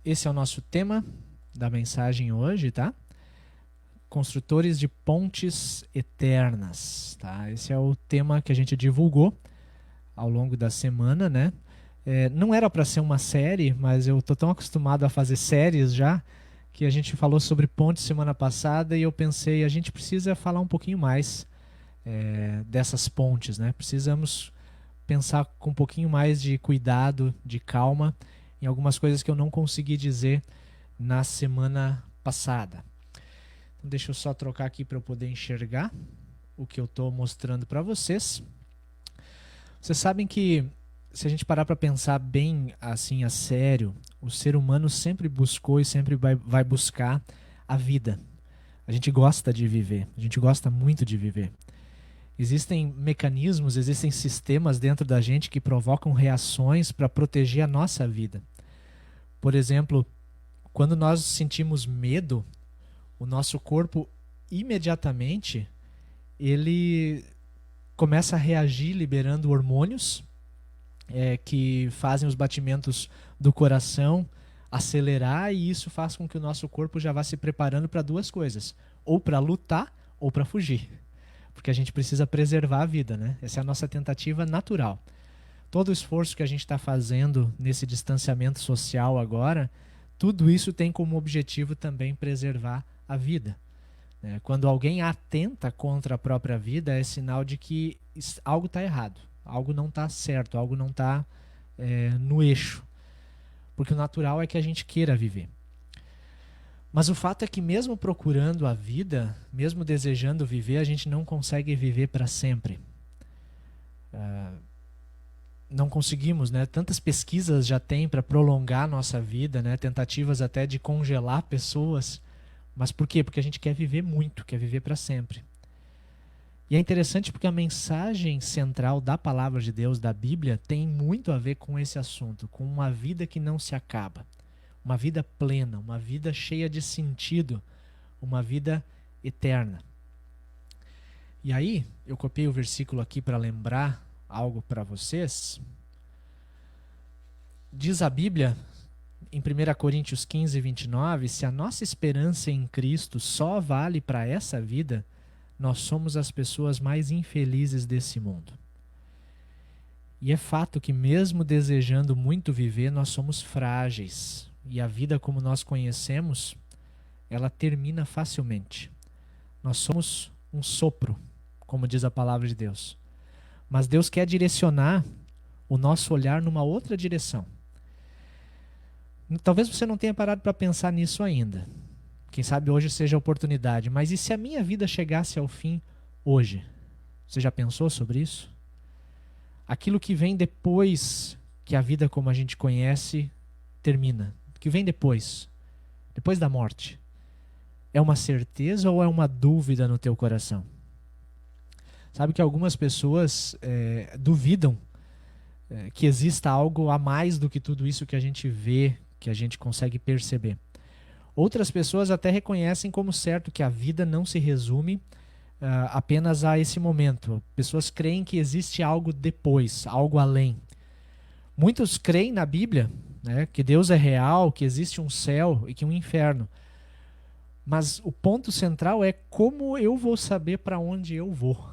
esse é o nosso tema da mensagem hoje, tá? Construtores de pontes eternas, tá? Esse é o tema que a gente divulgou ao longo da semana, né? Não era para ser uma série, mas eu tô tão acostumado a fazer séries já, que a gente falou sobre pontes semana passada e eu pensei, a gente precisa falar um pouquinho mais dessas pontes, né? Precisamos pensar com um pouquinho mais de cuidado, de calma, em algumas coisas que eu não consegui dizer na semana passada. Então, deixa eu só trocar aqui para eu poder enxergar o que eu estou mostrando para vocês. Vocês sabem que, se a gente parar para pensar bem assim a sério, o ser humano sempre buscou e sempre vai buscar a vida. A gente gosta de viver, a gente gosta muito de viver. Existem mecanismos, existem sistemas dentro da gente que provocam reações para proteger a nossa vida. Por exemplo, quando nós sentimos medo, o nosso corpo imediatamente ele começa a reagir liberando hormônios que fazem os batimentos do coração acelerar, e isso faz com que o nosso corpo já vá se preparando para duas coisas, ou para lutar ou para fugir. Porque a gente precisa preservar a vida, né? Essa é a nossa tentativa natural. Todo o esforço que a gente está fazendo nesse distanciamento social agora, tudo isso tem como objetivo também preservar a vida. Quando alguém atenta contra a própria vida, é sinal de que algo está errado, algo não está certo, algo não está no eixo. Porque o natural é que a gente queira viver. Mas o fato é que mesmo procurando a vida, mesmo desejando viver, a gente não consegue viver para sempre. Não conseguimos, né? Tantas pesquisas já tem para prolongar a nossa vida, né? Tentativas até de congelar pessoas. Mas por quê? Porque a gente quer viver muito, quer viver para sempre. E é interessante porque a mensagem central da palavra de Deus, da Bíblia, tem muito a ver com esse assunto, com uma vida que não se acaba. Uma vida plena, uma vida cheia de sentido, uma vida eterna. E aí, eu copiei o versículo aqui para lembrar algo para vocês. Diz a Bíblia, em 1 Coríntios 15, 29, se a nossa esperança em Cristo só vale para essa vida, nós somos as pessoas mais infelizes desse mundo. E é fato que mesmo desejando muito viver, nós somos frágeis. E a vida como nós conhecemos, ela termina facilmente. Nós somos um sopro, como diz a palavra de Deus. Mas Deus quer direcionar o nosso olhar numa outra direção. Talvez você não tenha parado para pensar nisso ainda. Quem sabe hoje seja a oportunidade. Mas e se a minha vida chegasse ao fim hoje? Você já pensou sobre isso? Aquilo que vem depois que a vida como a gente conhece termina. O que vem depois da morte, é uma certeza ou é uma dúvida no teu coração? Sabe que algumas pessoas duvidam que exista algo a mais do que tudo isso que a gente vê, que a gente consegue perceber. Outras pessoas até reconhecem como certo que a vida não se resume apenas a esse momento. Pessoas creem que existe algo depois, algo além. Muitos creem na Bíblia, que Deus é real, que existe um céu e que um inferno. Mas o ponto central é como eu vou saber para onde eu vou.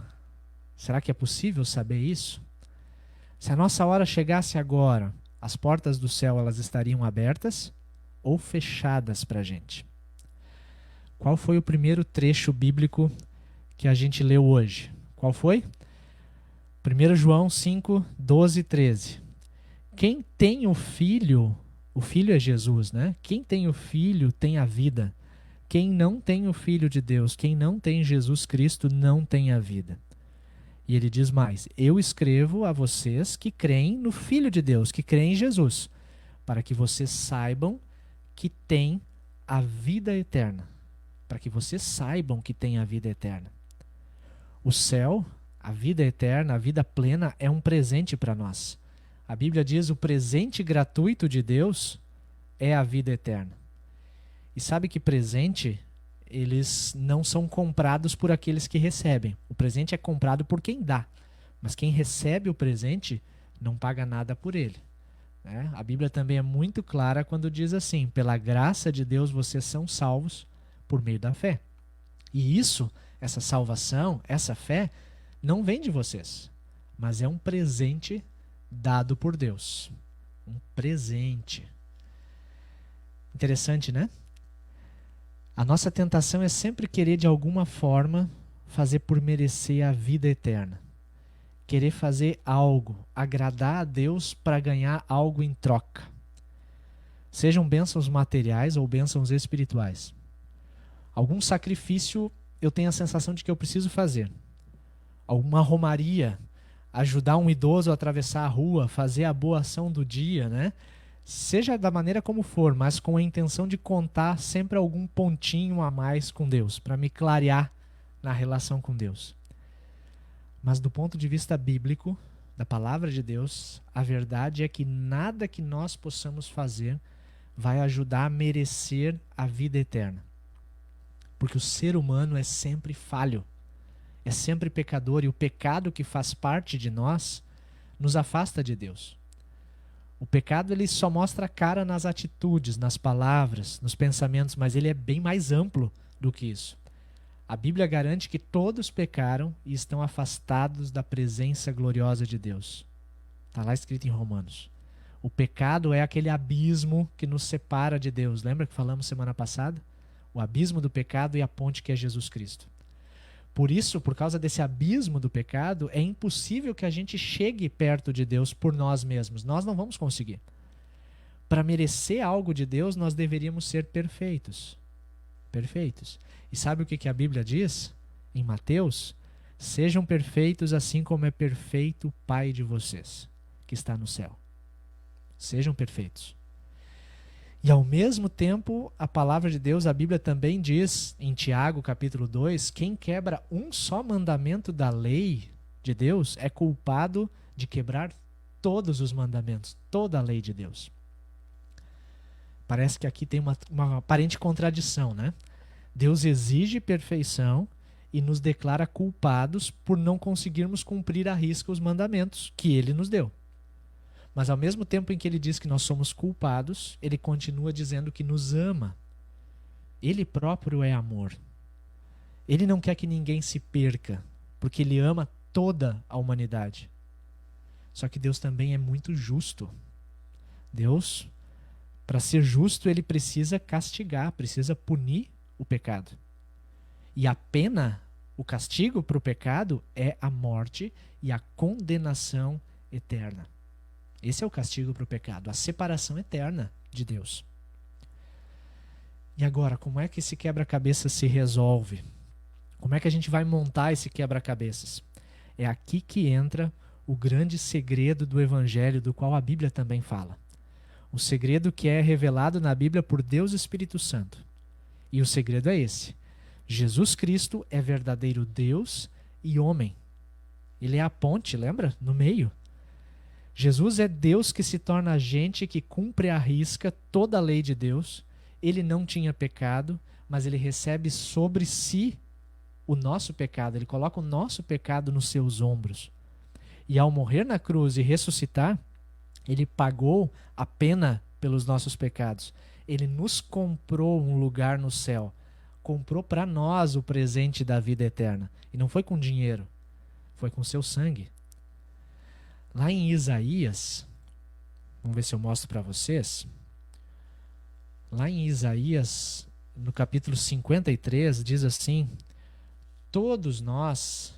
Será que é possível saber isso? Se a nossa hora chegasse agora, as portas do céu elas estariam abertas ou fechadas para a gente? Qual foi o primeiro trecho bíblico que a gente leu hoje? Qual foi? 1 João 5, 12 e 13. Quem tem o filho é Jesus, né? Quem tem o filho tem a vida. Quem não tem o filho de Deus, quem não tem Jesus Cristo, não tem a vida. E ele diz mais, eu escrevo a vocês que creem no Filho de Deus, que creem em Jesus, para que vocês saibam que tem a vida eterna. Para que vocês saibam que tem a vida eterna. O céu, a vida eterna, a vida plena é um presente para nós. A Bíblia diz o presente gratuito de Deus é a vida eterna. E sabe que presente, eles não são comprados por aqueles que recebem. O presente é comprado por quem dá. Mas quem recebe o presente não paga nada por ele. né? A Bíblia também é muito clara quando diz assim: pela graça de Deus vocês são salvos por meio da fé. E isso, essa salvação, essa fé, não vem de vocês, mas é um presente dado por Deus. Um presente. Interessante, né? A nossa tentação é sempre querer, de alguma forma, fazer por merecer a vida eterna. Querer fazer algo, agradar a Deus para ganhar algo em troca. Sejam bênçãos materiais ou bênçãos espirituais. Algum sacrifício eu tenho a sensação de que eu preciso fazer. Alguma romaria, ajudar um idoso a atravessar a rua, fazer a boa ação do dia, né? Seja da maneira como for, mas com a intenção de contar sempre algum pontinho a mais com Deus, para me clarear na relação com Deus. Mas do ponto de vista bíblico, da palavra de Deus, a verdade é que nada que nós possamos fazer vai ajudar a merecer a vida eterna. Porque o ser humano é sempre falho, é sempre pecador, e o pecado que faz parte de nós nos afasta de Deus. O pecado ele só mostra a cara nas atitudes, nas palavras, nos pensamentos, mas ele é bem mais amplo do que isso. A Bíblia garante que todos pecaram e estão afastados da presença gloriosa de Deus. Está lá escrito em Romanos. O pecado é aquele abismo que nos separa de Deus. Lembra que falamos semana passada? O abismo do pecado e a ponte que é Jesus Cristo. Por isso, por causa desse abismo do pecado, é impossível que a gente chegue perto de Deus por nós mesmos. Nós não vamos conseguir. Para merecer algo de Deus, nós deveríamos ser perfeitos. Perfeitos. E sabe o que a Bíblia diz? Em Mateus: sejam perfeitos assim como é perfeito o Pai de vocês, que está no céu. Sejam perfeitos. E ao mesmo tempo, a palavra de Deus, a Bíblia também diz, em Tiago capítulo 2, quem quebra um só mandamento da lei de Deus é culpado de quebrar todos os mandamentos, toda a lei de Deus. Parece que aqui tem uma aparente contradição, né? Deus exige perfeição e nos declara culpados por não conseguirmos cumprir à risca os mandamentos que Ele nos deu. Mas ao mesmo tempo em que ele diz que nós somos culpados, ele continua dizendo que nos ama. Ele próprio é amor. Ele não quer que ninguém se perca, porque ele ama toda a humanidade. Só que Deus também é muito justo. Deus, para ser justo, ele precisa castigar, precisa punir o pecado. E a pena, o castigo para o pecado é a morte e a condenação eterna. Esse é o castigo para o pecado, a separação eterna de Deus. E agora, como é que esse quebra-cabeças se resolve? Como é que a gente vai montar esse quebra-cabeças? É aqui que entra o grande segredo do Evangelho, do qual a Bíblia também fala. O segredo que é revelado na Bíblia por Deus Espírito Santo. E o segredo é esse: Jesus Cristo é verdadeiro Deus e homem. Ele é a ponte, lembra? No meio. Jesus é Deus que se torna gente que cumpre à risca toda a lei de Deus. Ele não tinha pecado, mas ele recebe sobre si o nosso pecado. Ele coloca o nosso pecado nos seus ombros. E ao morrer na cruz e ressuscitar, ele pagou a pena pelos nossos pecados. Ele nos comprou um lugar no céu. Comprou para nós o presente da vida eterna. E não foi com dinheiro, foi com seu sangue. Lá em Isaías, vamos ver se eu mostro para vocês. Lá em Isaías, no capítulo 53, diz assim: todos nós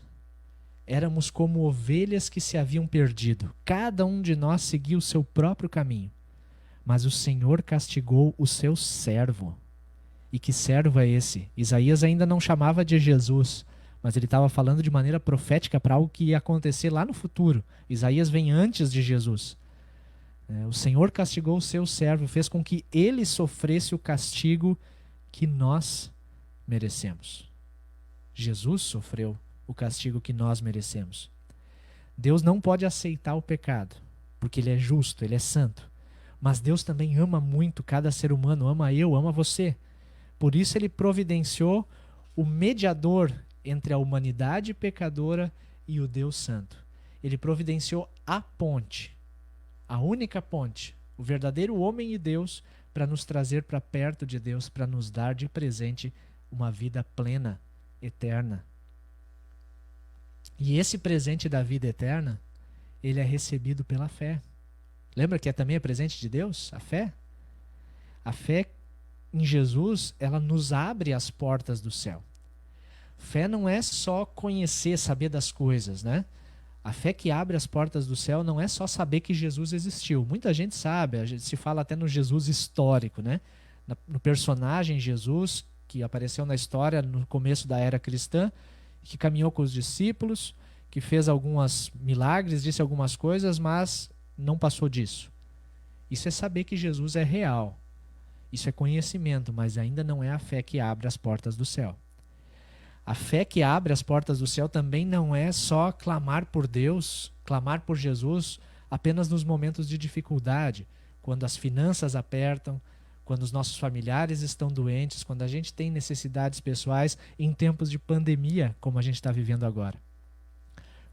éramos como ovelhas que se haviam perdido. Cada um de nós seguia o seu próprio caminho. Mas o Senhor castigou o seu servo. E que servo é esse? Isaías ainda não chamava de Jesus, mas ele estava falando de maneira profética para algo que ia acontecer lá no futuro. Isaías vem antes de Jesus. O Senhor castigou o seu servo, fez com que ele sofresse o castigo que nós merecemos. Jesus sofreu o castigo que nós merecemos. Deus não pode aceitar o pecado, porque ele é justo, ele é santo. Mas Deus também ama muito cada ser humano, ama eu, ama você. Por isso ele providenciou o mediador entre a humanidade pecadora e o Deus Santo. Ele providenciou a ponte, a única ponte o verdadeiro homem e Deus, para nos trazer para perto de Deus, para nos dar de presente uma vida plena, eterna. E esse presente da vida eterna, ele é recebido pela fé. Lembra que também é presente de Deus? A fé? A fé em Jesus, ela nos abre as portas do céu. Fé não é só conhecer, saber das coisas, né? A fé que abre as portas do céu não é só saber que Jesus existiu. Muita gente sabe, a gente se fala até no Jesus histórico, né? No personagem Jesus, que apareceu na história no começo da era cristã, que caminhou com os discípulos, que fez alguns milagres, disse algumas coisas, mas não passou disso. Isso é saber que Jesus é real. Isso é conhecimento, mas ainda não é a fé que abre as portas do céu. A fé que abre as portas do céu também não é só clamar por Deus, clamar por Jesus apenas nos momentos de dificuldade, quando as finanças apertam, quando os nossos familiares estão doentes, quando a gente tem necessidades pessoais, em tempos de pandemia, como a gente está vivendo agora.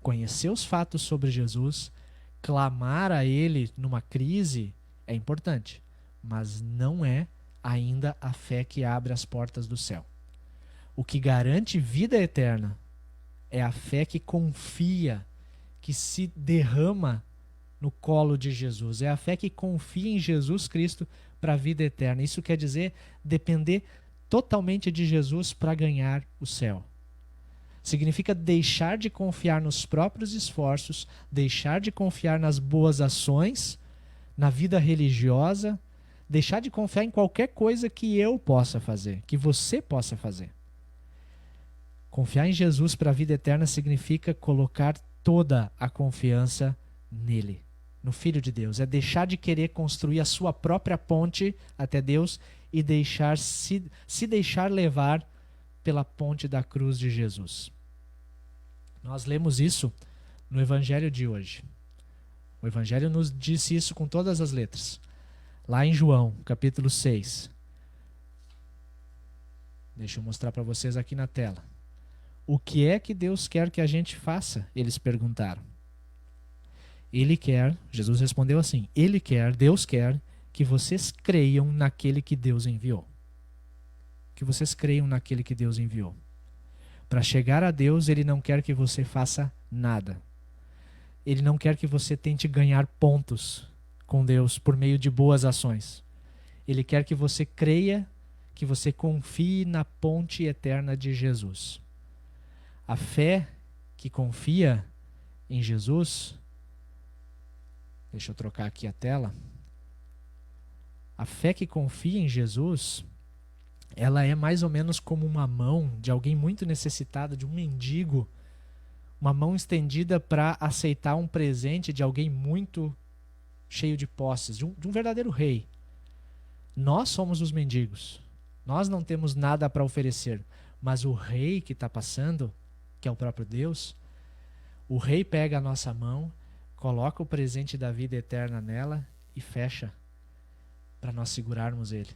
Conhecer os fatos sobre Jesus, clamar a Ele numa crise é importante, mas não é ainda a fé que abre as portas do céu. O que garante vida eterna é a fé que confia, que se derrama no colo de Jesus. É a fé que confia em Jesus Cristo para a vida eterna. Isso quer dizer depender totalmente de Jesus para ganhar o céu. Significa deixar de confiar nos próprios esforços, deixar de confiar nas boas ações, na vida religiosa, deixar de confiar em qualquer coisa que eu possa fazer, que você possa fazer. Confiar em Jesus para a vida eterna significa colocar toda a confiança nele, no Filho de Deus. É deixar de querer construir a sua própria ponte até Deus e se deixar levar pela ponte da cruz de Jesus. Nós lemos isso no Evangelho de hoje. O Evangelho nos disse isso com todas as letras. Lá em João, capítulo 6. Deixa eu mostrar para vocês aqui na tela. O que é que Deus quer que a gente faça? Eles perguntaram. Ele quer, Jesus respondeu assim, Deus quer que vocês creiam naquele que Deus enviou. Que vocês creiam naquele que Deus enviou. Para chegar a Deus, Ele não quer que você faça nada. Ele não quer que você tente ganhar pontos com Deus por meio de boas ações. Ele quer que você creia, que você confie na ponte eterna de Jesus. A fé que confia em Jesus, deixa eu trocar aqui a tela. A fé que confia em Jesus, ela é mais ou menos como uma mão de alguém muito necessitado, de um mendigo, uma mão estendida para aceitar um presente de alguém muito cheio de posses, de um verdadeiro rei. Nós somos os mendigos, nós não temos nada para oferecer, mas o rei que está passando, que é o próprio Deus, o rei pega a nossa mão, coloca o presente da vida eterna nela e fecha para nós segurarmos ele.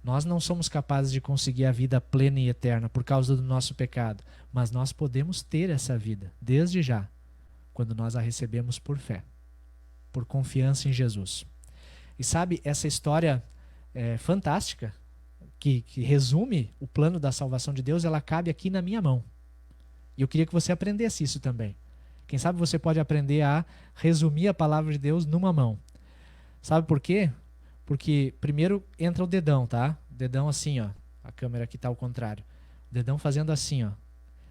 Nós não somos capazes de conseguir a vida plena e eterna por causa do nosso pecado, mas nós podemos ter essa vida desde já, quando nós a recebemos por fé, por confiança em Jesus. E sabe, essa história fantástica, que resume o plano da salvação de Deus, ela cabe aqui na minha mão. E eu queria que você aprendesse isso também. Quem sabe você pode aprender a resumir a palavra de Deus numa mão. Sabe por quê? Porque primeiro entra o dedão, tá? O dedão assim, ó. A câmera aqui tá ao contrário. O dedão fazendo assim, ó.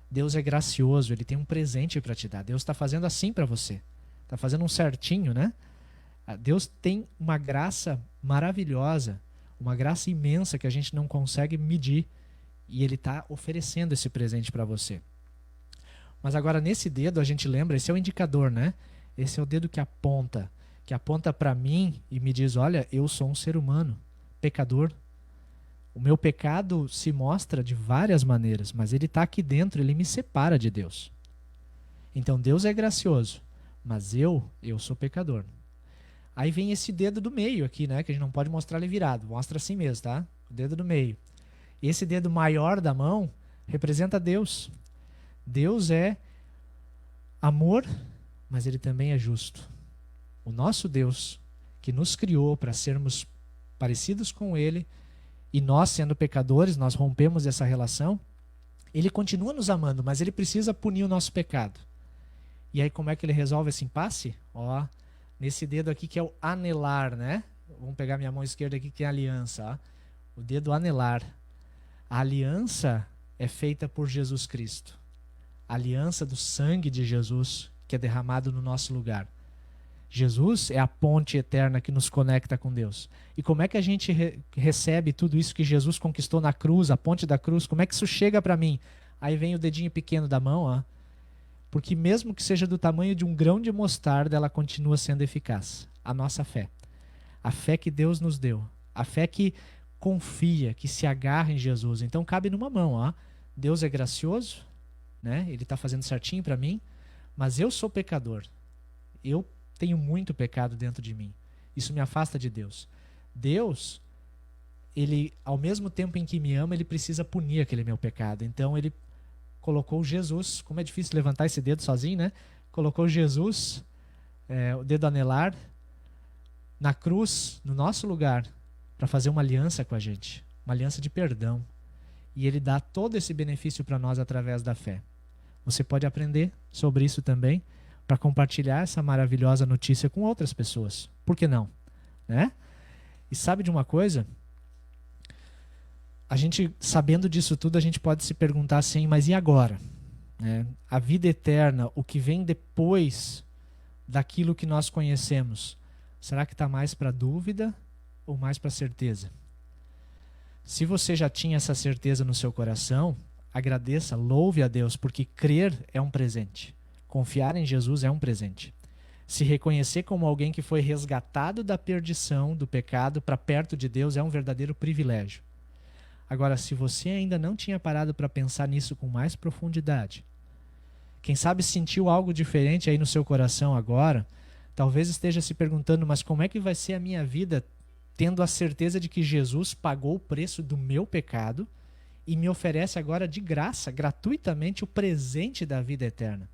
Deus é gracioso, Ele tem um presente para te dar. Deus está fazendo assim para você. Está fazendo um certinho, né? Deus tem uma graça maravilhosa, uma graça imensa que a gente não consegue medir. E Ele está oferecendo esse presente para você. Mas agora nesse dedo a gente lembra, esse é o indicador, né? Esse é o dedo que aponta para mim e me diz, olha, eu sou um ser humano, pecador. O meu pecado se mostra de várias maneiras, mas ele está aqui dentro, ele me separa de Deus. Então Deus é gracioso, mas eu sou pecador. Aí vem esse dedo do meio aqui, né? Que a gente não pode mostrar ele virado, mostra assim mesmo, tá? O dedo do meio. Esse dedo maior da mão representa Deus. Deus é amor, mas Ele também é justo. O nosso Deus, que nos criou para sermos parecidos com Ele, e nós, sendo pecadores, nós rompemos essa relação, Ele continua nos amando, mas Ele precisa punir o nosso pecado. E aí como é que Ele resolve esse impasse? Ó, nesse dedo aqui que é o anelar, né? Vamos pegar minha mão esquerda aqui que é a aliança. Ó. O dedo anelar. A aliança é feita por Jesus Cristo. A aliança do sangue de Jesus que é derramado no nosso lugar. Jesus é a ponte eterna que nos conecta com Deus. E como é que a gente recebe tudo isso que Jesus conquistou na cruz, a ponte da cruz? Como é que isso chega para mim? Aí vem o dedinho pequeno da mão, ó. Porque mesmo que seja do tamanho de um grão de mostarda, ela continua sendo eficaz. A nossa fé. A fé que Deus nos deu. A fé que confia, que se agarra em Jesus. Então cabe numa mão, ó. Deus é gracioso, né? Ele está fazendo certinho para mim, mas eu sou pecador. Eu tenho muito pecado dentro de mim. Isso me afasta de Deus. Deus, Ele, ao mesmo tempo em que me ama, Ele precisa punir aquele meu pecado. Então Ele colocou Jesus, como é difícil levantar esse dedo sozinho, né? Colocou Jesus, o dedo anelar, na cruz, no nosso lugar, para fazer uma aliança com a gente. Uma aliança de perdão. E Ele dá todo esse benefício para nós através da fé. Você pode aprender sobre isso também, para compartilhar essa maravilhosa notícia com outras pessoas. Por que não? Né? E sabe de uma coisa? A gente, sabendo disso tudo, a gente pode se perguntar assim, mas e agora? Né? A vida eterna, o que vem depois daquilo que nós conhecemos, será que está mais para dúvida ou mais para certeza? Se você já tinha essa certeza no seu coração, agradeça, louve a Deus, porque crer é um presente. Confiar em Jesus é um presente. Se reconhecer como alguém que foi resgatado da perdição, do pecado, para perto de Deus é um verdadeiro privilégio. Agora, se você ainda não tinha parado para pensar nisso com mais profundidade, quem sabe sentiu algo diferente aí no seu coração agora, talvez esteja se perguntando, mas como é que vai ser a minha vida tendo a certeza de que Jesus pagou o preço do meu pecado e me oferece agora de graça, gratuitamente, o presente da vida eterna?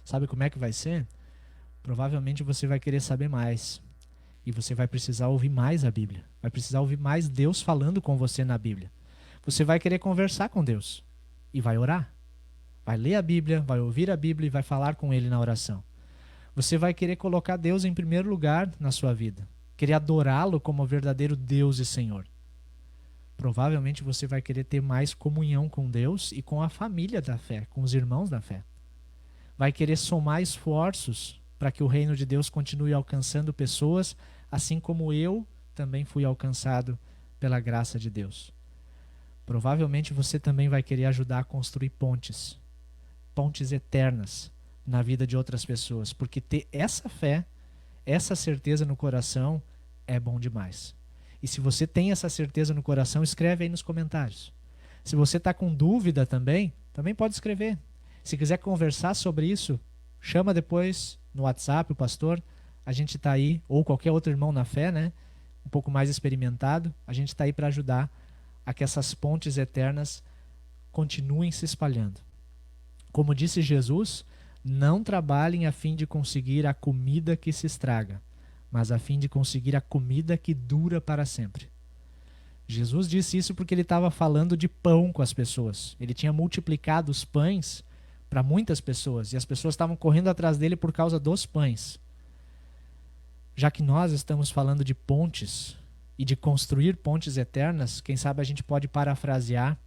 Sabe como é que vai ser? Provavelmente você vai querer saber mais. E você vai precisar ouvir mais a Bíblia. Vai precisar ouvir mais Deus falando com você na Bíblia. Você vai querer conversar com Deus. E vai orar. Vai ler a Bíblia, vai ouvir a Bíblia e vai falar com Ele na oração. Você vai querer colocar Deus em primeiro lugar na sua vida. Querer adorá-lo como verdadeiro Deus e Senhor. Provavelmente você vai querer ter mais comunhão com Deus e com a família da fé, com os irmãos da fé. Vai querer somar esforços para que o reino de Deus continue alcançando pessoas, assim como eu também fui alcançado pela graça de Deus. Provavelmente você também vai querer ajudar a construir pontes, pontes eternas na vida de outras pessoas, porque ter essa fé, essa certeza no coração é bom demais. E se você tem essa certeza no coração, escreve aí nos comentários. Se você está com dúvida também pode escrever. Se quiser conversar sobre isso, chama depois no WhatsApp o pastor. A gente está aí, ou qualquer outro irmão na fé, né? Um pouco mais experimentado. A gente está aí para ajudar a que essas pontes eternas continuem se espalhando. Como disse Jesus, não trabalhem a fim de conseguir a comida que se estraga, mas a fim de conseguir a comida que dura para sempre. Jesus disse isso porque ele estava falando de pão com as pessoas. Ele tinha multiplicado os pães para muitas pessoas, e as pessoas estavam correndo atrás dele por causa dos pães. Já que nós estamos falando de pontes e de construir pontes eternas, quem sabe a gente pode parafrasear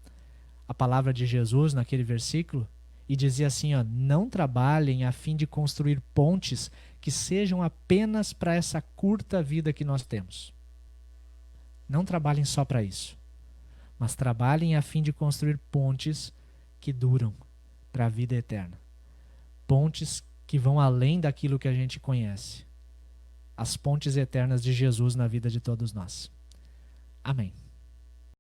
a palavra de Jesus naquele versículo e dizer assim, ó, não trabalhem a fim de construir pontes que sejam apenas para essa curta vida que nós temos. Não trabalhem só para isso, mas trabalhem a fim de construir pontes que duram para a vida eterna. Pontes que vão além daquilo que a gente conhece. As pontes eternas de Jesus na vida de todos nós. Amém.